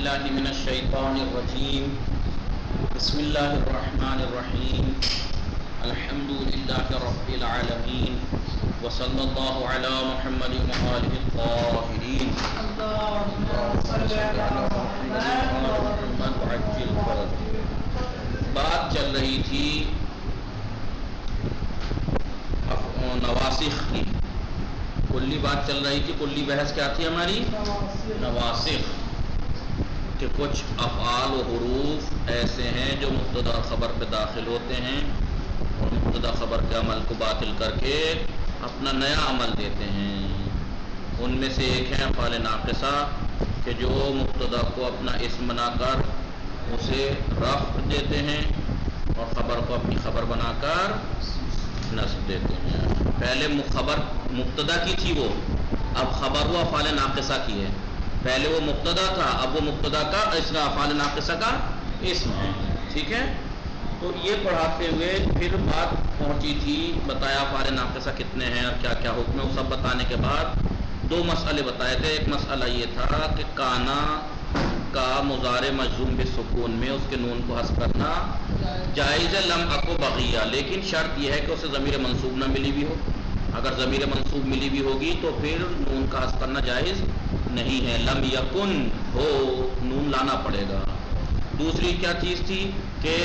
باللہ من الشیطان الرجیم بسم اللہ الرحمن الرحیم الحمد للہ رب العالمین وصلی اللہ علی محمد وآلہ الطاہرین اللہم صل علی محمد وعجل فرجہ۔ بات چل رہی تھی نواسخ کی، کلی بات چل رہی تھی۔ کلی بحث کیا تھی ہماری؟ نواسخ، کہ کچھ افعال و حروف ایسے ہیں جو مبتدا خبر پہ داخل ہوتے ہیں اور مبتدا خبر کے عمل کو باطل کر کے اپنا نیا عمل دیتے ہیں۔ ان میں سے ایک ہے افعال ناقصہ، کہ جو مبتدا کو اپنا اسم بنا کر اسے رفع دیتے ہیں اور خبر کو اپنی خبر بنا کر نصب دیتے ہیں۔ پہلے خبر مبتدا کی تھی وہ، اب خبر وہ افعال ناقصہ کی ہے۔ پہلے وہ مبتدا تھا، اب وہ مبتدا کا اسم افعال ناقصہ کا اسم ہے۔ ٹھیک ہے، تو یہ پڑھاتے ہوئے پھر بات پہنچی تھی، بتایا افعال ناقصہ کتنے ہیں اور کیا کیا حکم ہے۔ وہ سب بتانے کے بعد دو مسئلے بتائے تھے۔ ایک مسئلہ یہ تھا کہ کانا کا مضارع مجزوم بالسکون میں اس کے نون کو حذف کرنا جائز ہے، لم اکو بغیہ، لیکن شرط یہ ہے کہ اسے ضمیر منصوب نہ ملی بھی ہو۔ اگر ضمیر منصوب ملی بھی ہوگی تو پھر نون کا حذف کرنا جائز نہیں ہے، لم یکن ہو، نون لانا پڑے گا۔ دوسری کیا چیز تھی کہ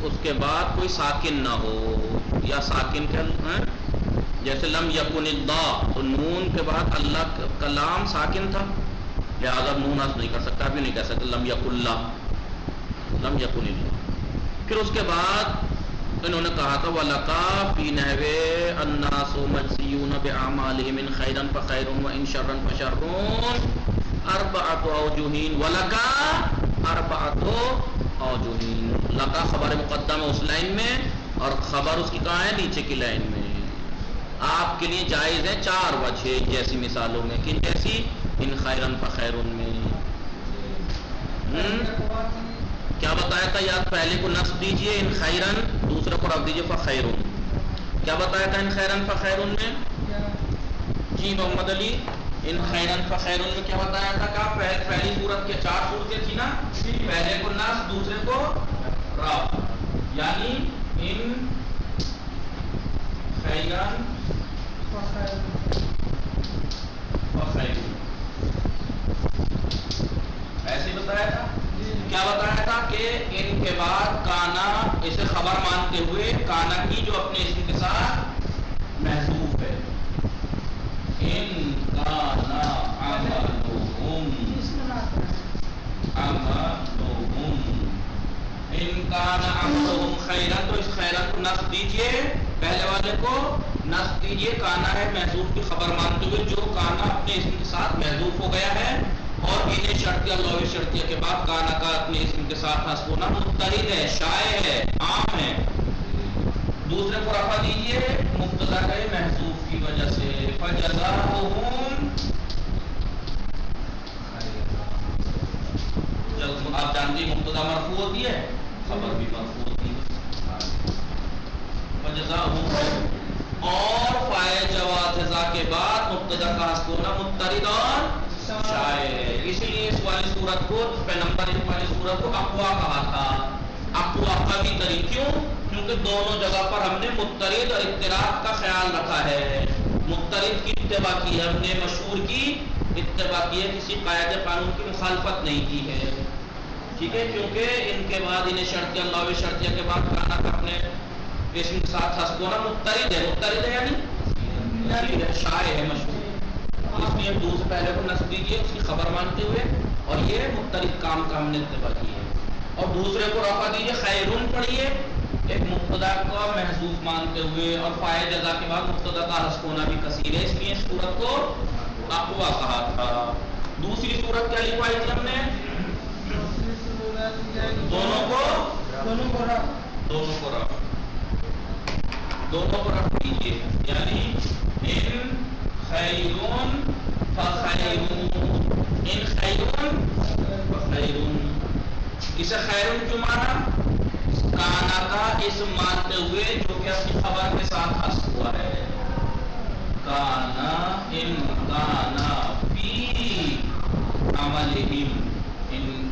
اس کے بعد کوئی ساکن نہ ہو، یا ساکن کے جیسے لم یکن اللہ، تو نون کے بعد اللہ کا لام ساکن تھا، لہذا نون حذف نہیں کر سکتا، بھی نہیں کہہ سکتا لم یکن اللہ، لم یکن اللہ۔ پھر اس کے بعد انہوں نے کہا تھا وَلَقَا فِي نَحْوِ النَّاسُ مَجْزِيُّونَ بِأَعْمَالِهِمْ إِنْ خَيْرًا فَخَيْرٌ وَإِنْ شَرًّا فَشَرٌّ أَرْبَعَةُ أَوْجُهٍ وَلَقَا أَرْبَعَةُ أَوْجُهٍ۔ لقا خبر مقدم ہے اس لائن میں اور خبر اس کی کہاں ہے؟ نیچے کی لائن میں۔ آپ کے لیے جائز ہے چار وجہ جیسی مثالوں میں، کن جیسی؟ ان خیرن فخیرن میں۔ کیا بتایا تھا یاد؟ پہلے کو نصب دیجئے ان خیرن، دوسرے کو رکھ دیجئے فخیرن۔ کیا بتایا تھا ان خیرن فخیرن میں؟ جی محمد علی، ان خیرن فخیرن میں کیا بتایا تھا؟ کہ پہلی صورت کے چار صورتیں تھی نا، پہلے کو نصب، دوسرے کو رفع، یعنی ان خیرن فخیرن، ایسے بتایا تھا۔ کیا بتایا تھا کہ ان کے بعد کانا اسے خبر مانتے ہوئے کانا کی جو اپنے اسم کے ساتھ محذوف ہے، ان کانا عملہم، ان کانا عملہم خیرا، تو اس خیرا کو نصب دیجئے، پہلے والے کو نصب دیجئے، کانا ہے محذوف کی خبر مانتے ہوئے جو کانا اپنے اسم کے ساتھ محذوف ہو گیا ہے، اور انہیں شرطیہ لغوی شرطیہ کے بعد کانا کا اپنے اسم کے ساتھ حذف ہونا مضطرد ہے، شائع ہے، عام ہے۔ دوسرے کو رفع دیجئے مبتدا کے محذوف کی وجہ سے، فجزاؤہم، جب آپ جانتے ہیں مبتدا مرفوع ہوتی ہے، خبر بھی مرفوع ہوتی ہے، فجزاؤہم، اور فاعل جواز جزا کے بعد مبتدا کا حذف ہونا مضطرد اور شائع ہے۔ اسی لیے اس والی صورت کو، نمبر ایک والی صورت کو اقوا کہا تھا، اقوا قوی ترین، کیوں؟ کیونکہ دونوں جگہ پر ہم نے مضطرد اور اضطراب کا خیال رکھا ہے۔ مضطرد کی اتباع کی ہے ہم نے، مشہور کی اتباع کی ہے، کسی قاعدے قانون کی مخالفت نہیں کی ہے۔ ٹھیک ہے، کیونکہ ان کے بعد انہیں شرطیہ اللہ شرطیہ کے بعد کانا کا اپنے اسم کے ساتھ حذف ہونا مضطرد ہے، مضطرد ہے یعنی شائع ہے، مشہور، اس لیے دوسرے پہلے کو نصب دیجیے اس کی خبر مانتے ہوئے، اور یہ مختلف کام کا ہم نے اتباع کی ہے۔ اور دوسرے کو رفع دیجیے، خیرون پڑھیے، ایک مبتدا کو محذوف مانتے ہوئے، اور فاعل جزا کے بعد مبتدا کا حذف ہونا بھی کثیر ہے، اس لیے اس صورت کو اقوا کہا تھا۔ دوسری صورت کیا لکھوائی تھی ہم نے؟ دونوں کو رفع دیجیے، یعنی ان خیرون فخیرون، ان خیرون فخیرون۔ اسے خیرون کیوں مانا؟ کانا کا اسم مانتے ہوئے جو کہ اپنی خبر کے ساتھ حذف ہوا ہے، کانا ان کانا فی عملہم،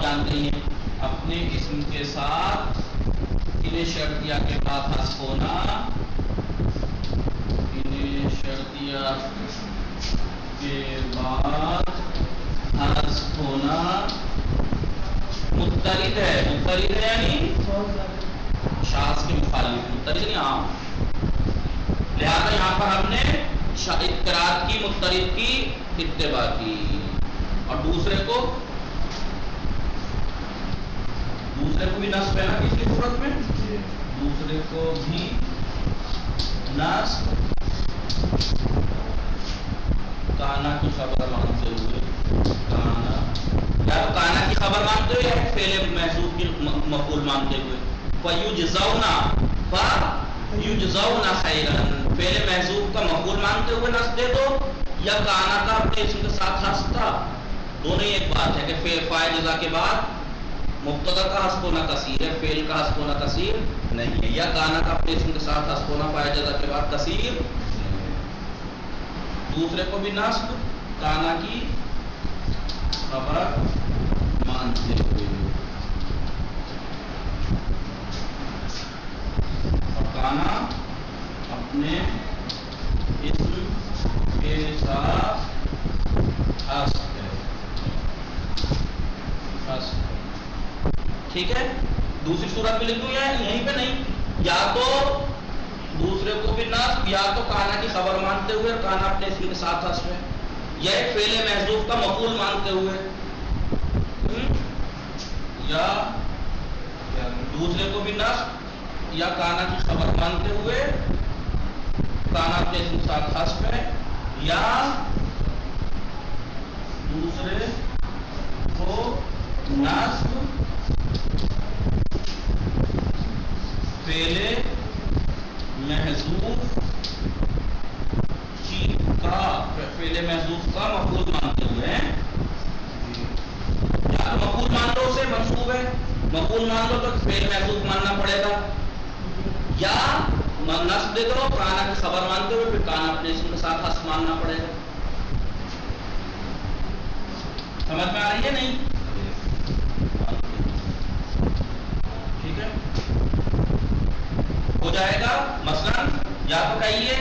آپ جانتے ہیں اپنے اسم کے ساتھ انہیں شرطیہ کے بعد حذف ہونا، انہیں شرطیہ کے بعد حذف ہونا مضطرد ہے. مضطرد ہے یعنی شاذ کے مخالف، مضطرد نہیں عام. لہذا یہاں پر ہم نے اضطراد کی مضطرد کی اتباع کی. اور دوسرے کو بھی نصب ہے نا اس کی صورت میں، دوسرے کو بھی نصب کانا کی خبر مانتے ہوئے، کانا یا تو کانا کی خبر مانتے ہوئے یا فعل محذوف کی مفعول مانتے ہوئے. فَيُجْزَوْنَ خَيْرًا فعل محذوف کا مفعول مانتے ہوئے نصب دے دو، یا کانا کا اپنے اسم کے ساتھ حذف تھا. دونوں ہی ایک بات ہے کہ فاعل جزا کے بعد مبتدا کا حذف ہونا کثیر ہے، فعل کا حذف ہونا کثیر نہیں ہے. یا کانا کا اپنے اسم کے ساتھ حذف ہونا فاعل جزا کے بعد کثیر. دوسرے کو بھی نصب کانا کی خبر مانتے ہوئے، اور کانا اپنے اسم کے ساتھ حذف ہے. ٹھیک ہے. دوسری صورت بھی لکھ دوں یا یہیں پہ نہیں، یا تو دوسرے کو بھی نصب یا تو کانا کی خبر مانتے ہوئے اور کانا اپنے اسم کے ساتھ حذف ہے، یا ایک فعل محذوف کا مفعول مانتے ہوئے، یا دوسرے کو بھی نصب یا کانا کی خبر مانتے ہوئے کانا اپنے اسم کے ساتھ حذف ہے، یا دوسرے کو نصب فعل محذوف کا مفعول مانتے ہوئے ہیں. یا مفعول مان لو اسے منصوب ہے، مفعول مان لو تو فعل محذوف ماننا پڑے گا، یا نصب دے دو کانا کی خبر مانتے ہوئے پھر کانا اپنے اسم کے ساتھ حذف ماننا پڑے گا. سمجھ میں آ رہی ہے نہیں؟ ٹھیک ہے. ہو جائے گا مثلا یا تو کہیے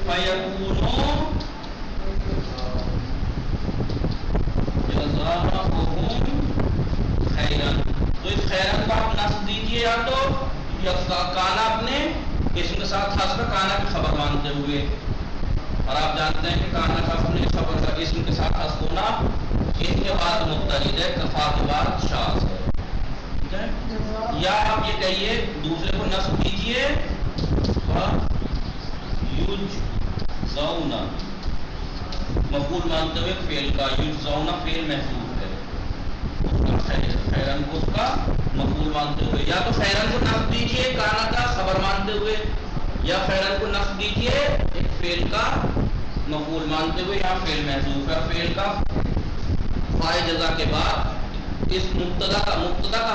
فَيَكُونُوا جَزَاؤُهُمْ خَيْرًا. تو اس خیرن کو آپ نصب دیجیے یا تو کانا اپنے اسم کے ساتھ حذف کانا کی خبر مانتے ہوئے، اور آپ جانتے ہیں کہ کانا کا اپنے خبر کا اسم کے ساتھ حذف ہونا ان کے بعد مضطرد ہے، کفا کے بعد شاذ ہے. ٹھیک ہے. یا آپ یہ کہیے دوسرے کو نصب کیجیے یجزون مفعول مانتے ہوئے فعل کا، یجزون فعل محذوف ہے، خیرن کو اس کا مفعول مانتے ہوئے. یا تو خیرن کو نصب دیجیے کانا کا خبر مانتے ہوئے، یا خیرن کو نصب دیجیے ایک فعل کا مفعول مانتے ہوئے، یا فعل محذوف ہے. فعل کا فاعل جزا کے بعد اس مبتدا کا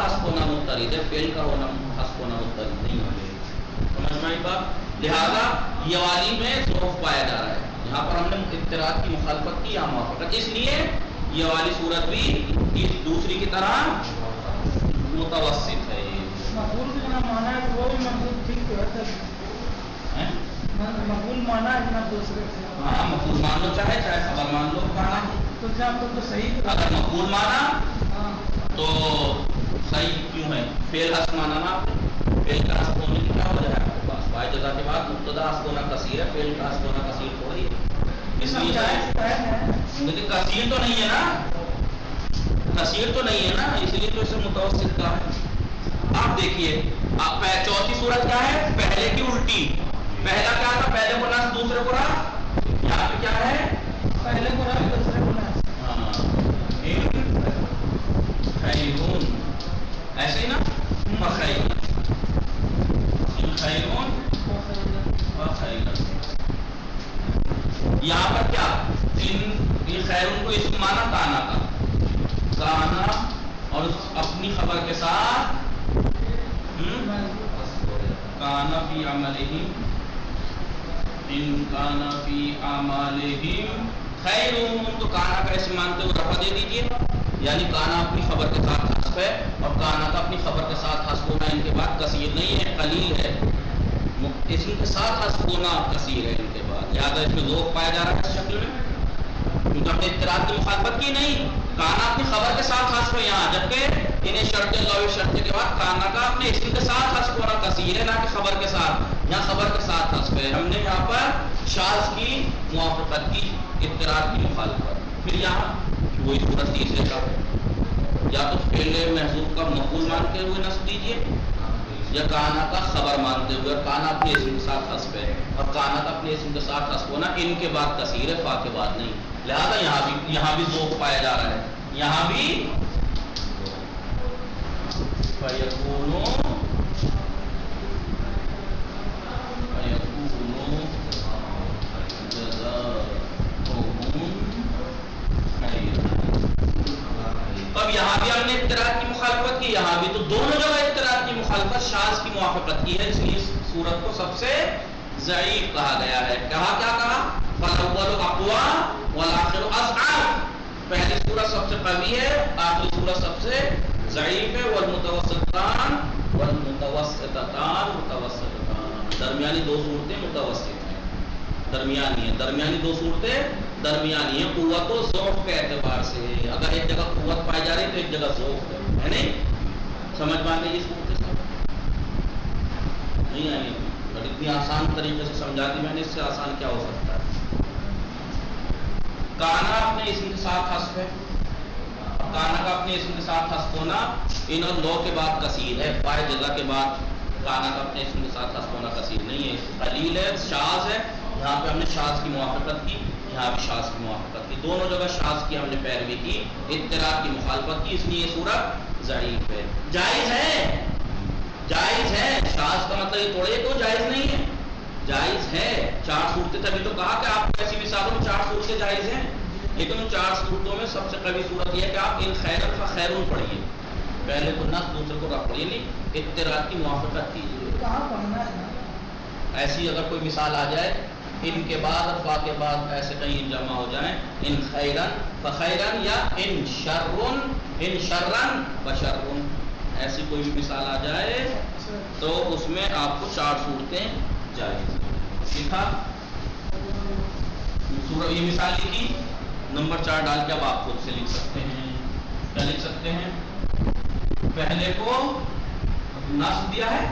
حذف ہونا مضطرد ہے، فعل کا حذف ہونا مضطرد نہیں ہے. سمجھ میں آئی بات؟ لہذا یہ والی میں ظرف پایا جا رہا ہے. یہاں پر ہم نے اضطراد کی مخالفت کی یا موافقت، اس لیے یہ والی صورت بھی دوسری کی طرح متوسط ہے. مقبول کا نام مانا ہے وہ بھی مقبول ٹھیک ہے، مقبول مانا ہے اتنا دوسرے سے. ہاں مقبول مان لو، چاہے خبر مان لو کانا. تو کیا آپ کو صحیح اگر مقبول مانا تو صحیح کیوں ہے؟ فعل حذف مانا نا آپ نے، فعل کا حذف ہونے کی کیا وجہ ہے؟ بس فاعل جزا کے بعد مبتدا حذف ہونا کثیر ہے، فعل کا حذف ہونا کثیر تھوڑی ہے. اس لیے لیکن کثیر تو نہیں ہے نا، کثیر تو نہیں ہے نا، اس لیے تو اسے متوسط کہا ہے. آپ دیکھیے چوتھی صورت کیا ہے؟ پہلے کی الٹی. پہلا کیا تھا؟ پہلے کو نصب دوسرے کو رفع. یہاں پہ کیا ہے؟ پہلے کو رفع دوسرے کو نصب. خیرون ایسے ہی نا، فخیرون خیرون فخیرون. یہاں پر کیا یہ خیرون کو اسم مانا کانا کا، کانا اور اپنی خبر کے ساتھ کانا فی عملہم، ان کانا فی اعمالہم خیرون، تو کانا کا اسم مانتے ہوئے رفع دے دیجیے. یعنی کانا اپنی خبر کے ساتھ حذف ہے اور کانا کا اپنی خبر کے ساتھ حذف ہونا ان کے بعد کثیر نہیں ہے، قلیل ہے، اسم کے ساتھ حذف ہونا کثیر ہے ان کے بعد، لہٰذا اس میں ذوق پایا جا رہا ہے اس شکل میں، کیونکہ اپنے اضطراد کی مخالفت کی نہیں، کانا اپنی خبر کے ساتھ حذف ہے یہاں، جبکہ انہیں شرط لغوی شرط کے بعد کانا کا اپنے اسم کے ساتھ حذف ہونا کثیر ہے، نہ کہ خبر کے ساتھ، یہاں خبر کے ساتھ حذف ہے، ہم نے یہاں پر شاذ کی موافقت کی، اضطراد کی مخالفت، پھر یہاں وہی صورت تیسرے کا، یا تو فعل محذوف کا مفعول مانتے ہوئے نصب دیجیے یا کانا کا خبر مانتے ہوئے، اور کانا اپنے اسم کے ساتھ حذف ہے اور کانا کا اپنے اسم کے ساتھ حذف ہونا ان کے بعد کثیر ہے، فا کے بعد نہیں، لہذا یہاں بھی ذوق پایا جا رہا ہے، یہاں بھی فَيَكُونُ اب یہاں بھی ہم نے اضطراد کی مخالفت کی، یہاں بھی، تو دونوں جگہ اضطراد کی مخالفت شاذ کی موافقت کی ہے، اس لیے اس صورت کو سب سے ضعیف کہا گیا ہے۔ کیا کہا؟ فَالْأَوَّلُ أَقْوَىٰ وَالْآخِرُ أَضْعَفُ، پہلی صورت سب سے قوی ہے، آخری صورت سب سے ضعیف ہے، والمتوسطتان درمیانی دو صورتیں متوسط ہیں، درمیانی ہیں، درمیانی دو صورتیں درمیانی ہیں، قوت و ضعف کے اعتبار سے، اگر ایک جگہ قوت پائی جا رہی ہے تو ایک جگہ ضعف ہے نہیں؟ سمجھ میں آ گئی اس صورت سے؟ نہیں آئی؟ بٹ اتنی آسان طریقے سے سمجھا دی میں نے، اس سے آسان کیا ہو سکتا ہے؟ کانا اپنے اسم کے ساتھ حذف ہے، کانا کا اپنے اسم کے ساتھ حذف ہونا ان اور لو کے بعد کثیر ہے، پائے جگہ کے بعد کانا کا اپنے اسم کے ساتھ حذف ہونا کثیر نہیں ہے، قلیل ہے، شاذ ہے، یہاں پہ ہم نے شاذ کی موافقت کی، یہاں بھی شاذ کی موافقت کی، دونوں جگہ شاذ کی ہم نے پیروی کی، اضطراد کی مخالفت کی، اس لیے یہ صورت ضعیف ہے۔ جائز ہے، جائز ہے، شاذ کا مطلب یہ تھوڑے تو جائز نہیں ہے، جائز ہے، چار صورتیں، تبھی تو کہا کہ آپ ایسی مثالوں میں چار صورتیں جائز ہیں، لیکن ان چار صورتوں میں سب سے قوی صورت یہ ہے کہ آپ ان خیرن فخیرون پڑھیے، پہلے کو نصب دوسرے کو رفع، یعنی اضطراد کی موافقت کیجیے۔ ایسی اگر کوئی مثال آ جائے، ان کے بعد اور فا کے بعد ایسے کہیں جمع ہو جائیں، ان خیرن فخیرن یا ان شرن فشرن، ایسی کوئی بھی مثال آ جائے تو اس میں آپ کو چار صورتیں جائز، لکھا یہ مثال لکھی، نمبر 4 ڈال کے اب آپ خود سے لکھ سکتے ہیں، کیا لکھ سکتے ہیں؟ پہلے کو نصب دیا ہے،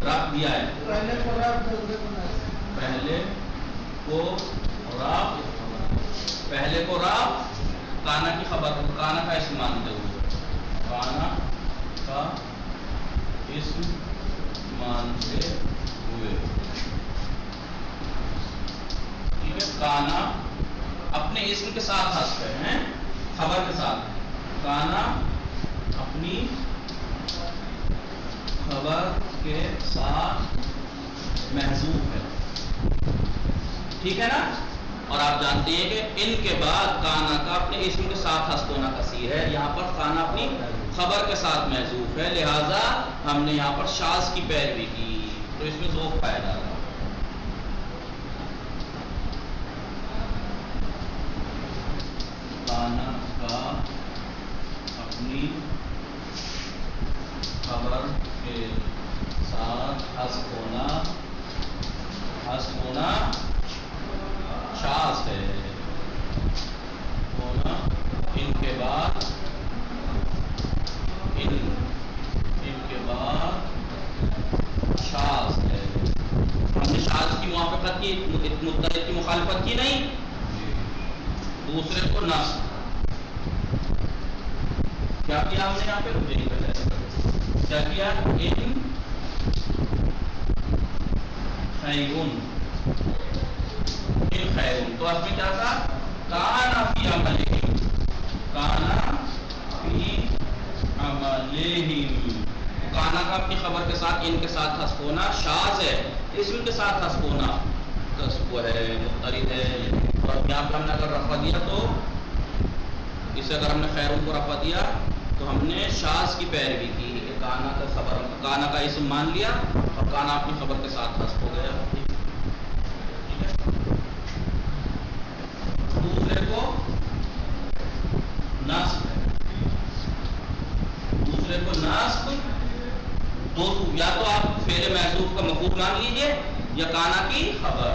رفع دیا ہے، پہلے کو رفع، کانا کی خبر، کانا کا اسم مانتے ہوئے، کانا کا اسم مانتے ہوئے، ٹھیک ہے، کانا اپنے اسم کے ساتھ حذف ہے، خبر کے ساتھ، کانا اپنی خبر کے ساتھ محذوف ہے، ٹھیک ہے نا؟ اور آپ جانتے ہیں کہ ان کے بعد کانا کا اپنے اسم کے ساتھ حذف ہونا کثیر ہے، یہاں پر کانا اپنی خبر کے ساتھ محذوف ہے، لہذا ہم نے یہاں پر شاذ کی پیروی کی، تو اس میں ذوق پایا جا رہا ہے۔ کانا کا اپنی خبر کے ساتھ حذف ہونا شاذ ہے، ہونا ان کے بعد شاذ ہے، ہم نے شاذ کی موافقت کی، مضطرد کی مخالفت کی نہیں، دوسرے کو نصب، کیا کیا ہم نے یہاں پہ؟ مجھے نہیں پتا کیا کیا، ان خیرون، ان خیرون، تو اس میں کیا تھا؟ کانا فی عملہم، کانا فی عملہم، کانا کا اپنی خبر کے ساتھ ان کے ساتھ حذف ہونا شاذ ہے، اسم کے ساتھ حذف ہونا وہ ہے، مضطرد ہے، اور یہاں پہ ہم نے اگر رفع دیا تو اسے اگر ہم نے خیرون کو رفع دیا تو ہم نے شاذ کی پیروی کی کہ کانا کا خبر، کانا کا اسم مان لیا اور کانا اپنی خبر کے ساتھ حذف ہو گیا، ٹھیک ہے، دوسرے کو نصب ہے، دوسرے کو نصب دو، یا تو آپ فعل محذوف کا مفعول مان لیجئے یا کانا کی خبر،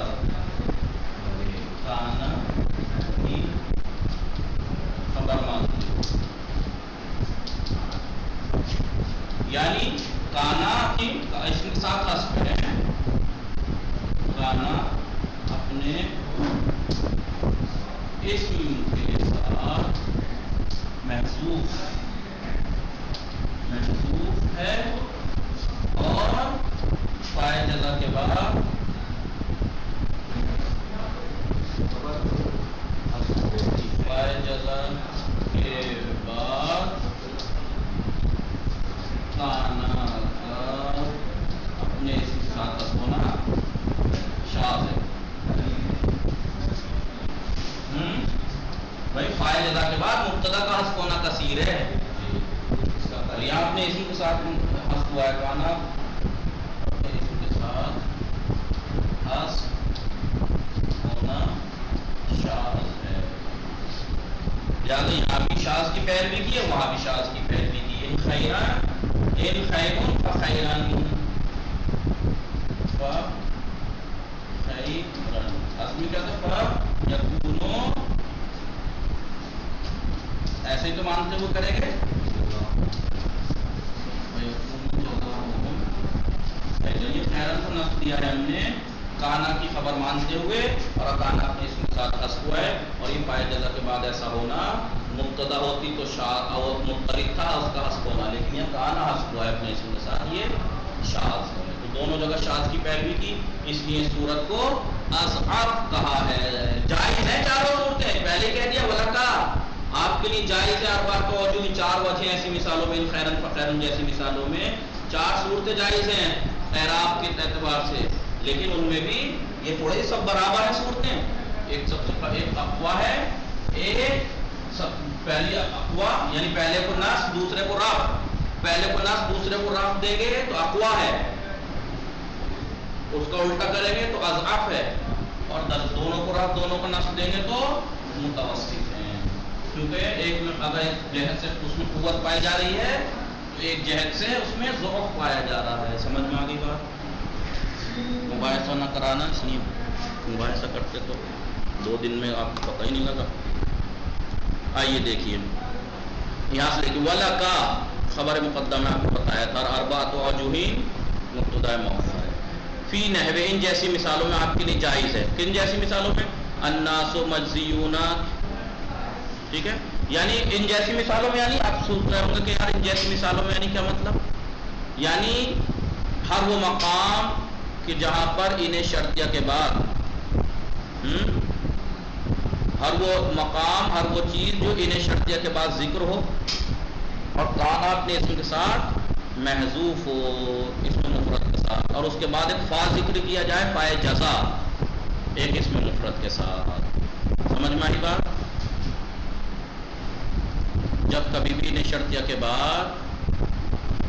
کانا کی خبر مان لیجیے، یعنی کانا کی اس کے ساتھ حذف ہے، کانا اپنے اسم کے ساتھ محذوف ہے اور فاعل جزا کے بعد فاعل جزا کے بعد کانا کا اپنے اسم کے ساتھ ہونا شاذ ہے۔ بھائی فاعل جزا کے بعد مبتدا کا حذف ہونا کثیر ہے، یہاں اپنے اسم کے ساتھ حذف ہوا ہے، کانا اپنے اسم کے ساتھ حذف ہونا شاذ ہے، لہٰذا یہاں بھی شاذ کی پیروی کی ہے، وہاں بھی شاذ کی پیروی کی ہے۔ خیران ان خیرون فخیران فخیرن، اصل میں کیا تھا؟ یکونو، ایسے ہی تو مانتے ہوئے کریں گے، خیرن کو نصب دیا ہے ہم نے کانا کی خبر مانتے ہوئے، اور کانا اپنے اسم کے ساتھ حذف ہوا ہے، اور یہ فاعل جزا کے بعد ایسا ہونا، مبتدا ہوتی تو شاذ اور مضطرد تھا اس کا حذف ہونا، لیکن یہ کانا حذف ہوا ہے اپنے اسم کے ساتھ، یہ شاذ ہے۔ تو دونوں جگہ شاذ کی پیروی کی، اس لیے اس صورت کو اضعف کہا ہے۔ جائز ہے چاروں صورتیں، پہلے کہہ دیا ولکا آپ کے لیے جائز ہے، اربع توجہ، چار وجہ ایسی مثالوں میں، خیرن فخیرن جیسی مثالوں میں چار صورتیں جائز ہیں اعراب کے اعتبار سے، لیکن ان میں بھی یہ تھوڑے سب برابر ہیں صورتیں، ایک سب سے ایک اقوا ہے، ایک پہلی اقوا یعنی پہلے کو نصب دوسرے کو رفع، پہلے کو نصب دوسرے کو رفع دیں گے تو اقوا ہے، اس کا الٹا کریں گے تو اضعف ہے، اور دونوں کو رفع دونوں کو نصب دیں گے تو متوسط ہیں، کیونکہ ایک میں اگر ایک جہت سے اس میں قوت پائی جا رہی ہے تو ایک جہت سے اس میں ضعف پایا جا رہا ہے۔ سمجھ میں آ گئی بات؟ مباحثہ نہ کرانا، اس لیے مباحثہ کرتے تو 2 دن میں آپ کو پتہ ہی نہیں لگا۔ آئیے دیکھیے یہاں سے دیکھیے ولا کا خبر مقدمہ آپ کو بتایا تھا، اربعۃ وجوہ مبتدا مؤخر ہے، فی نحو ان جیسی مثالوں میں آپ کے لیے جائز ہے۔ کن جیسی مثالوں میں؟ الناس مجزیون، ٹھیک ہے، یعنی ان جیسی مثالوں میں، یعنی آپ سوچ رہے ہوں گے کہ یار ان جیسی مثالوں میں یعنی کیا مطلب؟ یعنی ہر وہ مقام کہ جہاں پر انہیں شرطیہ کے بعد ہر وہ مقام، ہر وہ چیز جو انہیں شرطیہ کے بعد ذکر ہو اور کانا اپنے اسم کے ساتھ محذوف ہو، اسم مفرد کے ساتھ، اور اس کے بعد ایک فا ذکر کیا جائے، فائے جزا ایک اسم مفرد کے ساتھ۔ سمجھ میں آئی بات؟ جب کبھی بھی انہیں شرطیہ کے بعد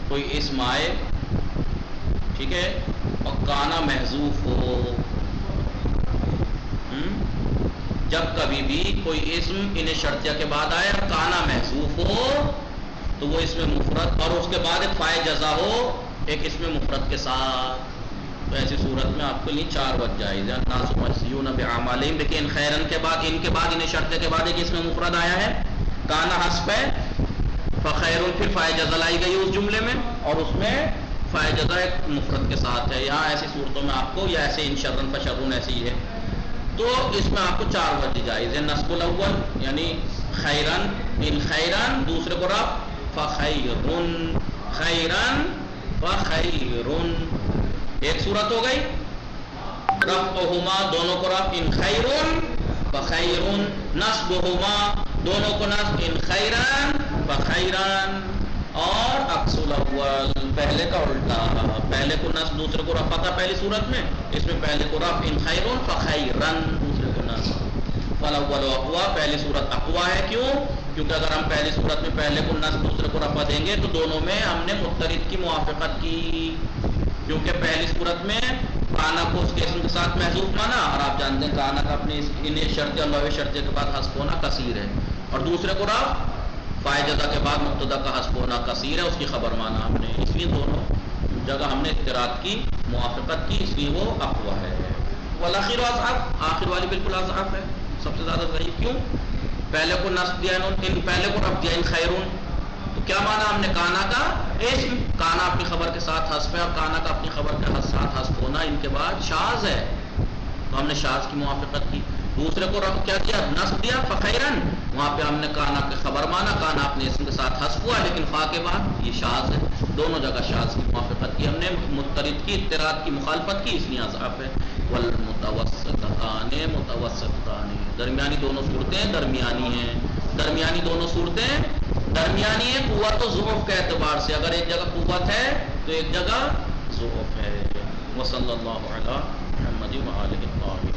کوئی اسم آئے، ٹھیک ہے، اور کانا محذوف ہو، جب کبھی بھی کوئی اسم انہیں شرطیہ کے بعد آئے اور کانا محذوف ہو تو وہ اسم مفرد، اور اس کے بعد ایک فائے جزا ہو ایک اسم مفرد کے ساتھ، تو ایسی صورت میں آپ کے لیے 4 وجہ جائز ہے۔ الناس مجزیون بأعمالہم، لیکن خیرن کے بعد، ان کے بعد، انہیں شرطیہ کے بعد ایک اسم مفرد آیا ہے، کانا حذف ہے، فخیرن پھر فائے جزا لائی گئی اس جملے میں، اور اس میں فائے جزا ایک مفرد کے ساتھ ہے۔ یہاں ایسی صورتوں میں آپ کو، یا ایسے ان شرن فشرون ایسی ہی ہے، تو اس میں آپ کو 4 وجہ جائز ہے۔ نصب الاول یعنی خیرن، ان خیرن، دوسرے کو رفع، فخیرن، خیرن فخیرن، ایک صورت ہو گئی، رفعہما دونوں کو رفع، ان خیرن فخیرن، نصبہما دونوں کو نصب، ان خیرن فخیرن، اور عکس الاول پہلے کا الٹا، پہلے کو نصب دوسرے کو رفع تھا پہلی صورت میں، اس میں پہلے کو رفع، ان خیرن فخیرن، دوسرے کو نصب۔ فالاول اقوا، پہلی صورت اقوا ہے، کیوں؟ کیونکہ اگر ہم پہلی صورت میں پہلے کو نصب دوسرے کو رفع دیں گے تو دونوں میں ہم نے مضطرد کی موافقت کی، کیونکہ پہلی صورت میں کانا کو اس کے اسم کے ساتھ محذوف مانا، اور آپ جانتے ہیں کانا کا اپنے انہیں شرطیہ اور لوح شرطیہ کے بعد حذف ہونا کثیر ہے، اور دوسرے کو رفع فاعل جزا کے بعد مبتدا کا حذف ہونا کثیر ہے، اس کی خبر مانا ہم نے، اس لیے دونوں جگہ ہم نے اضطراد کی موافقت کی، اس لیے وہ اقوی ہے۔ والآخر اضعف، آخر والی بالکل اضعف ہے، سب سے زیادہ ضعیف۔ کیوں؟ پہلے کو نصب دیا ان پہلے کو رفع دیا ان خیرون، تو کیا مانا ہم نے کانا کا اسم، کانا اپنی خبر کے ساتھ حذف ہے، اور کانا کا اپنی خبر کے ساتھ حذف ہونا ان کے بعد شاذ ہے، تو ہم نے شاذ کی موافقت کی۔ دوسرے کو رفع کیا کیا؟ نصب دیا فخیرن، وہاں پہ ہم نے کانا کے خبر مانا، کانا اپنے اسم کے ساتھ حذف ہوا، لیکن فا کے بعد یہ شاذ ہے، دونوں جگہ شاذ کی موافقت کی ہم نے، مضطرد کی اضطراد کی مخالفت کی، اس لیے اضعف ہے۔ والمتوسطتان، متوسطتان درمیانی دونوں صورتیں درمیانی ہیں، درمیانی دونوں صورتیں درمیانی ہیں قوت و ضعف کے اعتبار سے، اگر ایک جگہ قوت ہے تو ایک جگہ ضعف ہے۔ وصلی اللہ علی محمد وآلہ الطاہرین۔